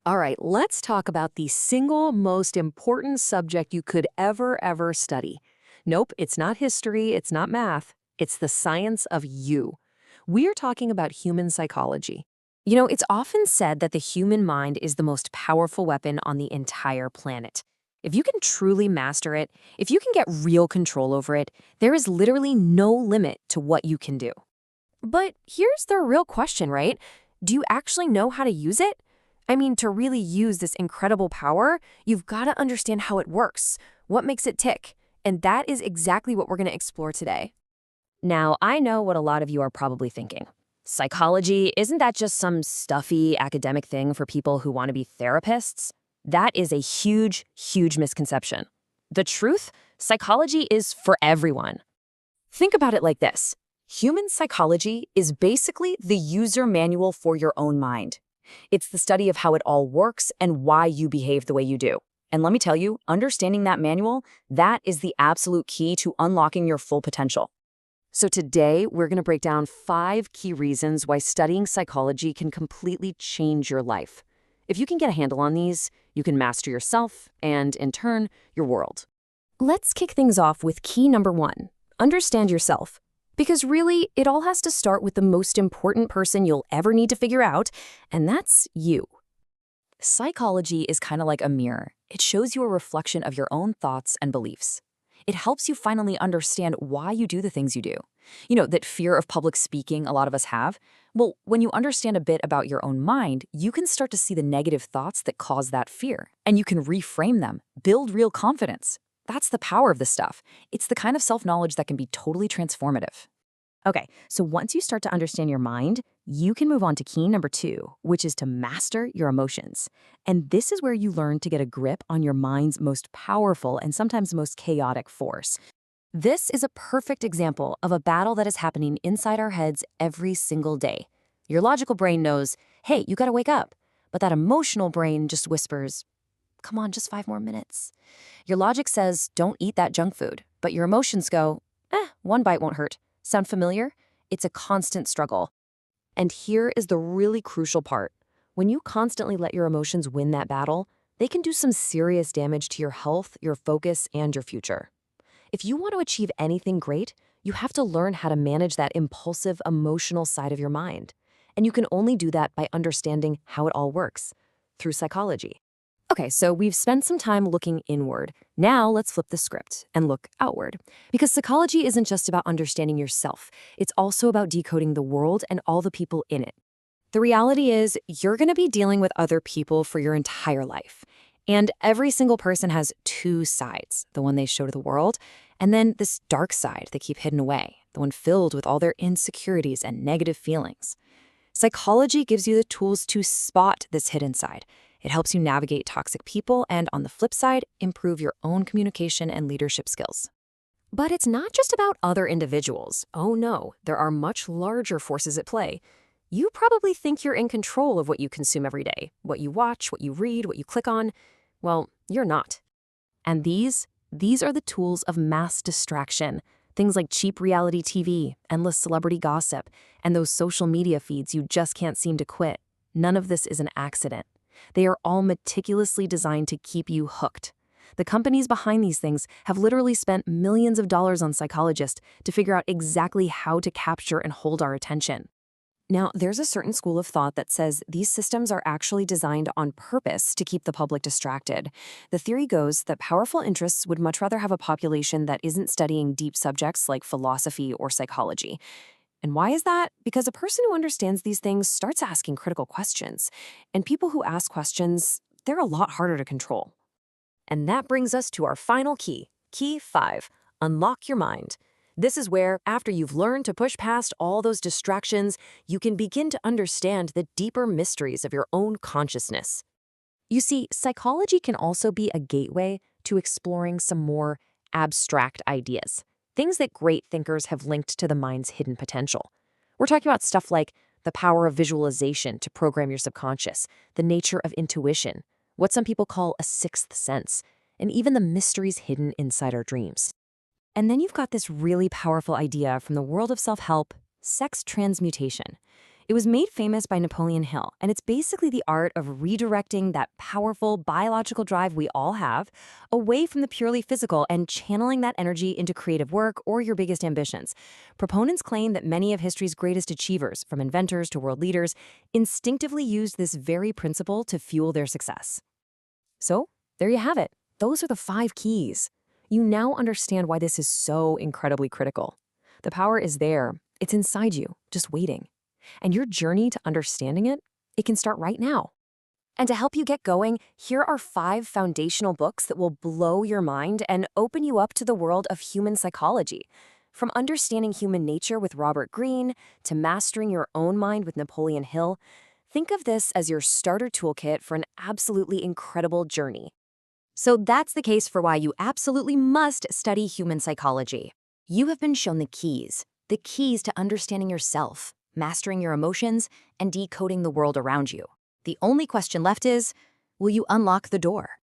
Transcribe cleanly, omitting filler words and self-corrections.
All right, let's talk about the single most important subject you could ever study. Nope, it's not history, it's not math, it's the science of you. We're talking about human psychology. It's often said that the human mind is the most powerful weapon on the entire planet. If you can truly master it, if you can get real control over it, there is literally no limit to what you can do. But here's the real question, right? Do you actually know how to use it? I mean, to really use this incredible power, you've got to understand how it works, what makes it tick. And that is exactly what we're going to explore today. Now, I know what a lot of you are probably thinking. Psychology, isn't that just some stuffy academic thing for people who want to be therapists? That is a huge misconception. The truth, psychology is for everyone. Think about it like this. Human psychology is basically the user manual for your own mind. It's the study of how it all works and why you behave the way you do. And let me tell you, understanding that manual, that is the absolute key to unlocking your full potential. So today, we're going to break down 5 key reasons why studying psychology can completely change your life. If you can get a handle on these, you can master yourself and, in turn, your world. Let's kick things off with key number 1. Understand yourself. Because really, it all has to start with the most important person you'll ever need to figure out, and that's you. Psychology is kind of like a mirror. It shows you a reflection of your own thoughts and beliefs. It helps you finally understand why you do the things you do. You know, that fear of public speaking a lot of us have. Well, when you understand a bit about your own mind, you can start to see the negative thoughts that cause that fear, and you can reframe them, build real confidence. That's the power of this stuff. It's the kind of self-knowledge that can be totally transformative. Okay, so once you start to understand your mind, you can move on to key number 2, which is to master your emotions. And this is where you learn to get a grip on your mind's most powerful and sometimes most chaotic force. This is a perfect example of a battle that is happening inside our heads every single day. Your logical brain knows, hey, you gotta wake up. But that emotional brain just whispers, come on, just 5 more minutes. Your logic says, don't eat that junk food. But your emotions go, 1 bite won't hurt. Sound familiar? It's a constant struggle. And here is the really crucial part. When you constantly let your emotions win that battle, they can do some serious damage to your health, your focus, and your future. If you want to achieve anything great, you have to learn how to manage that impulsive, emotional side of your mind. And you can only do that by understanding how it all works, through psychology. Okay, so we've spent some time looking inward. Now let's flip the script and look outward. Because psychology isn't just about understanding yourself. It's also about decoding the world and all the people in it. The reality is, you're going to be dealing with other people for your entire life. And every single person has 2 sides, the one they show to the world, and then this dark side they keep hidden away, the one filled with all their insecurities and negative feelings. Psychology gives you the tools to spot this hidden side. It helps you navigate toxic people and, on the flip side, improve your own communication and leadership skills. But it's not just about other individuals. Oh no, there are much larger forces at play. You probably think you're in control of what you consume every day, what you watch, what you read, what you click on. Well, you're not. And these are the tools of mass distraction. Things like cheap reality TV, endless celebrity gossip, and those social media feeds you just can't seem to quit. None of this is an accident. They are all meticulously designed to keep you hooked. The companies behind these things have literally spent millions of dollars on psychologists to figure out exactly how to capture and hold our attention. Now, there's a certain school of thought that says these systems are actually designed on purpose to keep the public distracted. The theory goes that powerful interests would much rather have a population that isn't studying deep subjects like philosophy or psychology. And why is that? Because a person who understands these things starts asking critical questions. And people who ask questions, they're a lot harder to control. And that brings us to our final key, key 5, unlock your mind. This is where, after you've learned to push past all those distractions, you can begin to understand the deeper mysteries of your own consciousness. You see, psychology can also be a gateway to exploring some more abstract ideas. Things that great thinkers have linked to the mind's hidden potential. We're talking about stuff like the power of visualization to program your subconscious, the nature of intuition, what some people call a 6th sense, and even the mysteries hidden inside our dreams. And then you've got this really powerful idea from the world of self-help, sex transmutation. It was made famous by Napoleon Hill, and it's basically the art of redirecting that powerful biological drive we all have away from the purely physical and channeling that energy into creative work or your biggest ambitions. Proponents claim that many of history's greatest achievers, from inventors to world leaders, instinctively used this very principle to fuel their success. So, there you have it. Those are the 5 keys. You now understand why this is so incredibly critical. The power is there. It's inside you, just waiting. And your journey to understanding it, it can start right now. And to help you get going, here are 5 foundational books that will blow your mind and open you up to the world of human psychology. From Understanding Human Nature with Robert Greene to Mastering Your Own Mind with Napoleon Hill, think of this as your starter toolkit for an absolutely incredible journey. So that's the case for why you absolutely must study human psychology. You have been shown the keys to understanding yourself, mastering your emotions, and decoding the world around you. The only question left is, will you unlock the door?